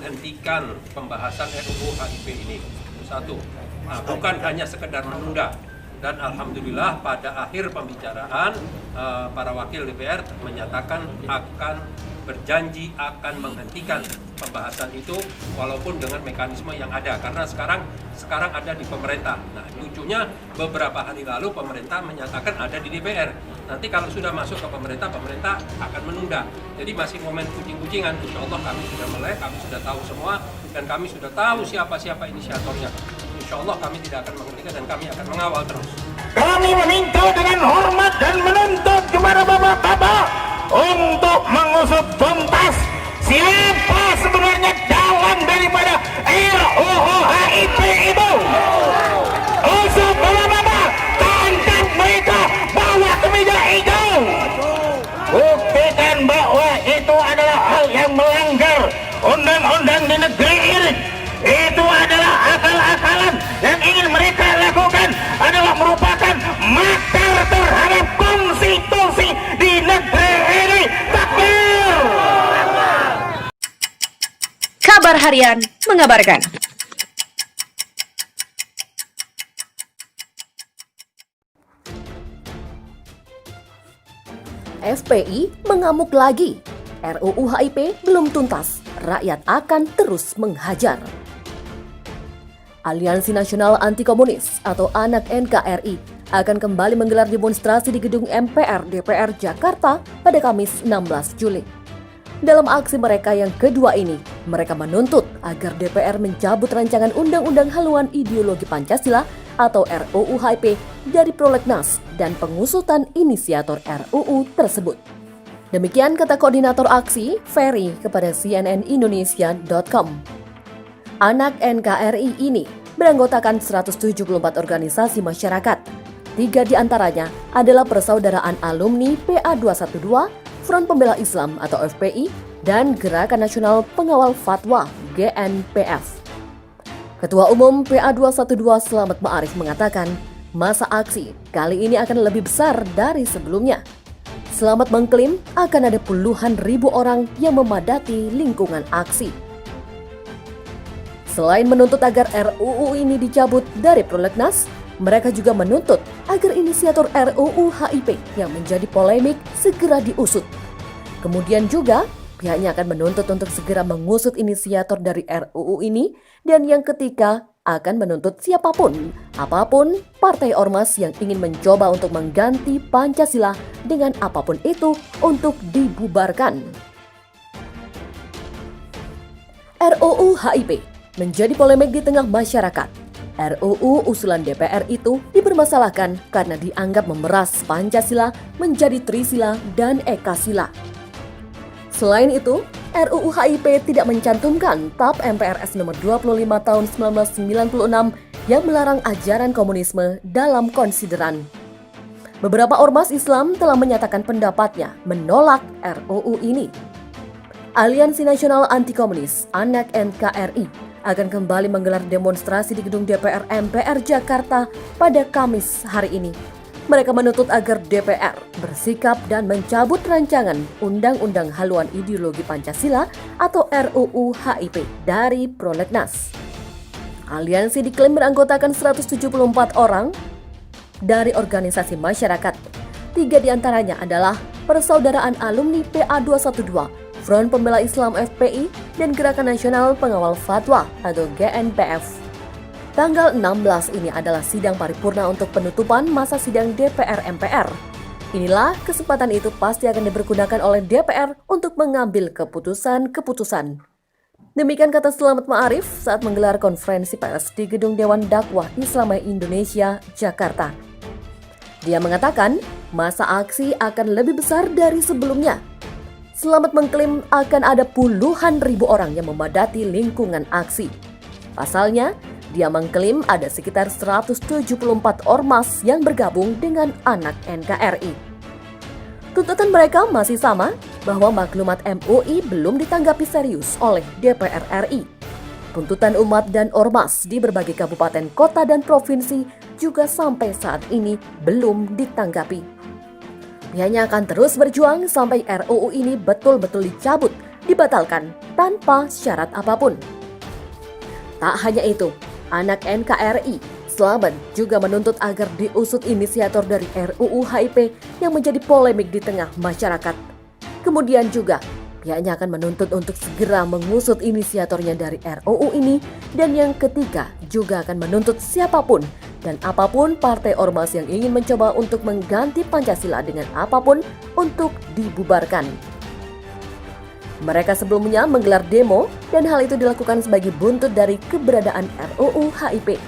menghentikan pembahasan RUU HIP ini. Satu, bukan hanya sekedar menunda. Dan alhamdulillah pada akhir pembicaraan para wakil DPR menyatakan akan berjanji akan menghentikan pembahasan itu walaupun dengan mekanisme yang ada, karena sekarang ada di pemerintah. Nah, lucunya beberapa hari lalu pemerintah menyatakan ada di DPR. Nanti kalau sudah masuk ke pemerintah akan menunda. Jadi masih momen kucing-kucingan. Insya Allah kami sudah melek, kami sudah tahu semua, dan kami sudah tahu siapa inisiatornya. Insya Allah kami tidak akan menghentikan dan kami akan mengawal terus. Kami meminta dengan hormat dan menuntut kepada bapak-bapak untuk mengusut tuntas siapa sebenarnya dalang daripada RUU HIP itu. Usut bapak-bapak, tangkap mereka, bawa ke meja hijau. Buktikan bahwa itu adalah hal yang melanggar undang-undang di negeri ini. Itu adalah akal-akalan yang ingin mereka lakukan, adalah merupakan makar terhadap konstitusi di negeri ini. Takbir! Kabar Harian mengabarkan. FPI mengamuk lagi. RUU HIP belum tuntas, rakyat akan terus menghajar. Aliansi Nasional Anti Komunis atau ANAK NKRI akan kembali menggelar demonstrasi di gedung MPR DPR Jakarta pada Kamis 16 Juli. Dalam aksi mereka yang kedua ini, mereka menuntut agar DPR mencabut rancangan Undang-Undang Haluan Ideologi Pancasila atau RUU HIP dari prolegnas dan pengusutan inisiator RUU tersebut. Demikian kata koordinator aksi, Ferry, kepada cnnindonesia.com. ANAK NKRI ini beranggotakan 174 organisasi masyarakat. 3 diantaranya adalah Persaudaraan Alumni PA212, Front Pembela Islam atau FPI, dan Gerakan Nasional Pengawal Fatwa GNPF. Ketua Umum PA212 Slamet Ma'arif mengatakan, masa aksi kali ini akan lebih besar dari sebelumnya. Slamet mengklaim akan ada puluhan ribu orang yang memadati lingkungan aksi. Selain menuntut agar RUU ini dicabut dari prolegnas, mereka juga menuntut agar inisiator RUU HIP yang menjadi polemik segera diusut. Kemudian juga pihaknya akan menuntut untuk segera mengusut inisiator dari RUU ini, dan yang ketiga akan menuntut siapapun, apapun, partai ormas yang ingin mencoba untuk mengganti Pancasila dengan apapun itu untuk dibubarkan. RUU HIP menjadi polemik di tengah masyarakat. RUU usulan DPR itu dipermasalahkan karena dianggap memeras Pancasila menjadi Trisila dan Ekasila. Selain itu, RUU HIP tidak mencantumkan TAP MPRS nomor 25 tahun 1996 yang melarang ajaran komunisme dalam konsideran. Beberapa ormas Islam telah menyatakan pendapatnya menolak RUU ini. Aliansi Nasional Anti Komunis (ANAK NKRI) akan kembali menggelar demonstrasi di gedung DPR MPR Jakarta pada Kamis hari ini. Mereka menuntut agar DPR bersikap dan mencabut rancangan Undang-Undang Haluan Ideologi Pancasila atau RUU HIP dari prolegnas. Aliansi diklaim beranggotakan 174 orang dari organisasi masyarakat. 3 diantaranya adalah Persaudaraan Alumni PA212, Front Pembela Islam FPI, dan Gerakan Nasional Pengawal Fatwa atau GNPF. Tanggal 16 ini adalah sidang paripurna untuk penutupan masa sidang DPR MPR. Inilah kesempatan itu pasti akan dipergunakan oleh DPR untuk mengambil keputusan-keputusan. Demikian kata Slamet Ma'arif saat menggelar konferensi pers di Gedung Dewan Dakwah Islam Indonesia, Jakarta. Dia mengatakan masa aksi akan lebih besar dari sebelumnya. Slamet mengklaim akan ada puluhan ribu orang yang memadati lingkungan aksi. Pasalnya, dia mengklaim ada sekitar 174 ormas yang bergabung dengan ANAK NKRI. Tuntutan mereka masih sama, bahwa maklumat MUI belum ditanggapi serius oleh DPR RI. Tuntutan umat dan ormas di berbagai kabupaten, kota, dan provinsi juga sampai saat ini belum ditanggapi. Pihaknya akan terus berjuang sampai RUU ini betul-betul dicabut dibatalkan tanpa syarat apapun. Tak hanya itu, anak NKRI, Slamet, juga menuntut agar diusut inisiator dari RUU HIP yang menjadi polemik di tengah masyarakat. Kemudian juga, pihaknya akan menuntut untuk segera mengusut inisiatornya dari RUU ini, dan yang ketiga juga akan menuntut siapapun dan apapun partai ormas yang ingin mencoba untuk mengganti Pancasila dengan apapun untuk dibubarkan. Mereka sebelumnya menggelar demo dan hal itu dilakukan sebagai buntut dari keberadaan RUU HIP.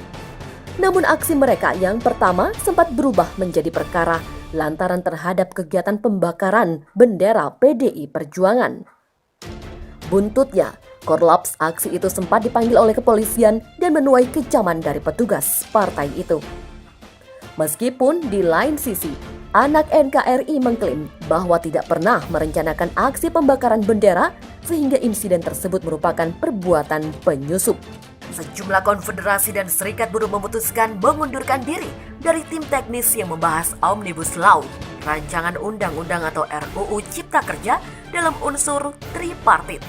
Namun aksi mereka yang pertama sempat berubah menjadi perkara lantaran terhadap kegiatan pembakaran bendera PDI Perjuangan. Buntutnya, korlaps aksi itu sempat dipanggil oleh kepolisian dan menuai kecaman dari petugas partai itu. Meskipun di lain sisi, anak NKRI mengklaim bahwa tidak pernah merencanakan aksi pembakaran bendera sehingga insiden tersebut merupakan perbuatan penyusup. Sejumlah konfederasi dan serikat buruh memutuskan mengundurkan diri dari tim teknis yang membahas Omnibus Law, rancangan undang-undang atau RUU Cipta Kerja dalam unsur tripartit.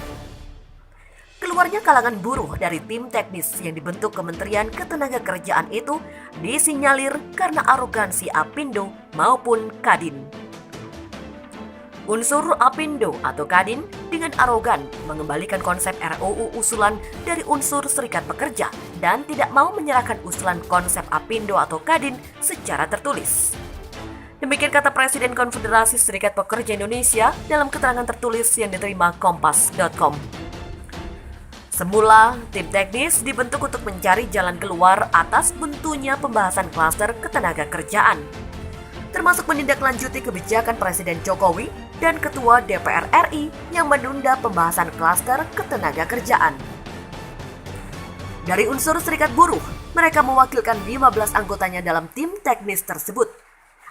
Keluarnya kalangan buruh dari tim teknis yang dibentuk Kementerian Ketenagakerjaan itu disinyalir karena arogansi Apindo maupun Kadin. Unsur Apindo atau Kadin dengan arogan mengembalikan konsep RUU usulan dari unsur serikat pekerja dan tidak mau menyerahkan usulan konsep Apindo atau Kadin secara tertulis. Demikian kata Presiden Konfederasi Serikat Pekerja Indonesia dalam keterangan tertulis yang diterima Kompas.com. Semula, tim teknis dibentuk untuk mencari jalan keluar atas buntunya pembahasan klaster ketenagakerjaan, termasuk menindaklanjuti kebijakan Presiden Jokowi dan Ketua DPR RI yang menunda pembahasan klaster ketenagakerjaan. Dari unsur serikat buruh, mereka mewakilkan 15 anggotanya dalam tim teknis tersebut,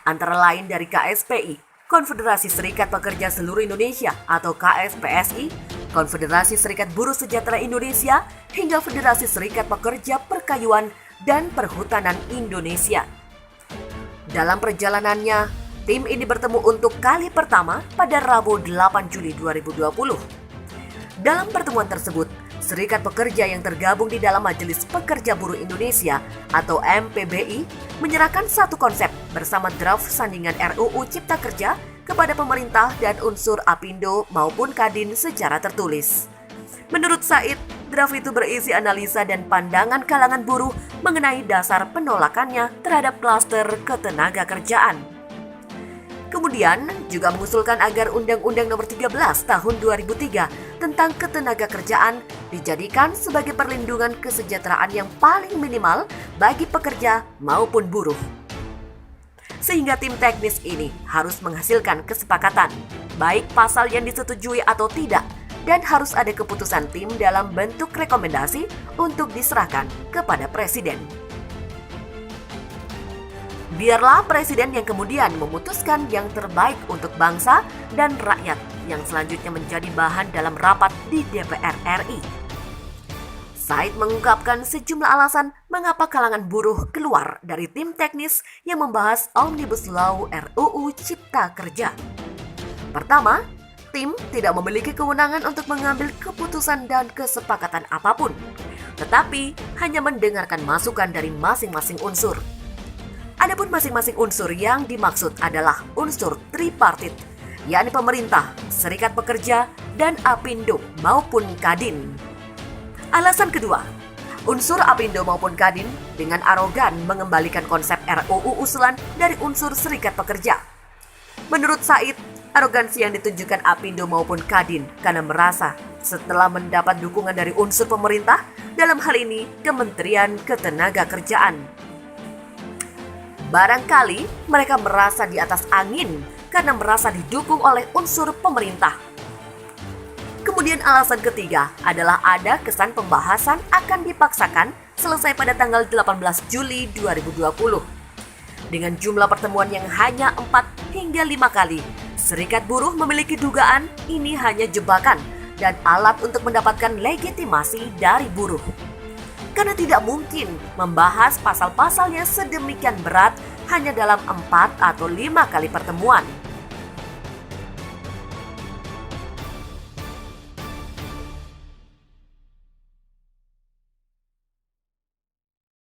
antara lain dari KSPI, Konfederasi Serikat Pekerja Seluruh Indonesia atau KSPSI, Konfederasi Serikat Buruh Sejahtera Indonesia, hingga Federasi Serikat Pekerja Perkayuan dan Perhutanan Indonesia. Dalam perjalanannya, tim ini bertemu untuk kali pertama pada Rabu 8 Juli 2020. Dalam pertemuan tersebut, serikat pekerja yang tergabung di dalam Majelis Pekerja Buruh Indonesia atau MPBI menyerahkan satu konsep bersama draft sandingan RUU Cipta Kerja kepada pemerintah dan unsur Apindo maupun Kadin secara tertulis. Menurut Said, draft itu berisi analisa dan pandangan kalangan buruh mengenai dasar penolakannya terhadap klaster ketenagakerjaan. Kemudian juga mengusulkan agar Undang-Undang Nomor 13 Tahun 2003 tentang ketenagakerjaan dijadikan sebagai perlindungan kesejahteraan yang paling minimal bagi pekerja maupun buruh. Sehingga tim teknis ini harus menghasilkan kesepakatan, baik pasal yang disetujui atau tidak, dan harus ada keputusan tim dalam bentuk rekomendasi untuk diserahkan kepada Presiden. Biarlah Presiden yang kemudian memutuskan yang terbaik untuk bangsa dan rakyat yang selanjutnya menjadi bahan dalam rapat di DPR RI. Said mengungkapkan sejumlah alasan mengapa kalangan buruh keluar dari tim teknis yang membahas Omnibus Law RUU Cipta Kerja. Pertama, tim tidak memiliki kewenangan untuk mengambil keputusan dan kesepakatan apapun, tetapi hanya mendengarkan masukan dari masing-masing unsur. Adapun masing-masing unsur yang dimaksud adalah unsur tripartit, yakni pemerintah, serikat pekerja, dan Apindo maupun Kadin. Alasan kedua, unsur Apindo maupun Kadin dengan arogan mengembalikan konsep RUU usulan dari unsur serikat pekerja. Menurut Said, arogansi yang ditunjukkan Apindo maupun Kadin karena merasa setelah mendapat dukungan dari unsur pemerintah, dalam hal ini Kementerian Ketenagakerjaan. Barangkali mereka merasa di atas angin karena merasa didukung oleh unsur pemerintah. Kemudian alasan ketiga adalah ada kesan pembahasan akan dipaksakan selesai pada tanggal 18 Juli 2020. Dengan jumlah pertemuan yang hanya 4 hingga 5 kali, serikat buruh memiliki dugaan ini hanya jebakan dan alat untuk mendapatkan legitimasi dari buruh. Karena tidak mungkin membahas pasal-pasalnya sedemikian berat hanya dalam 4 atau 5 kali pertemuan.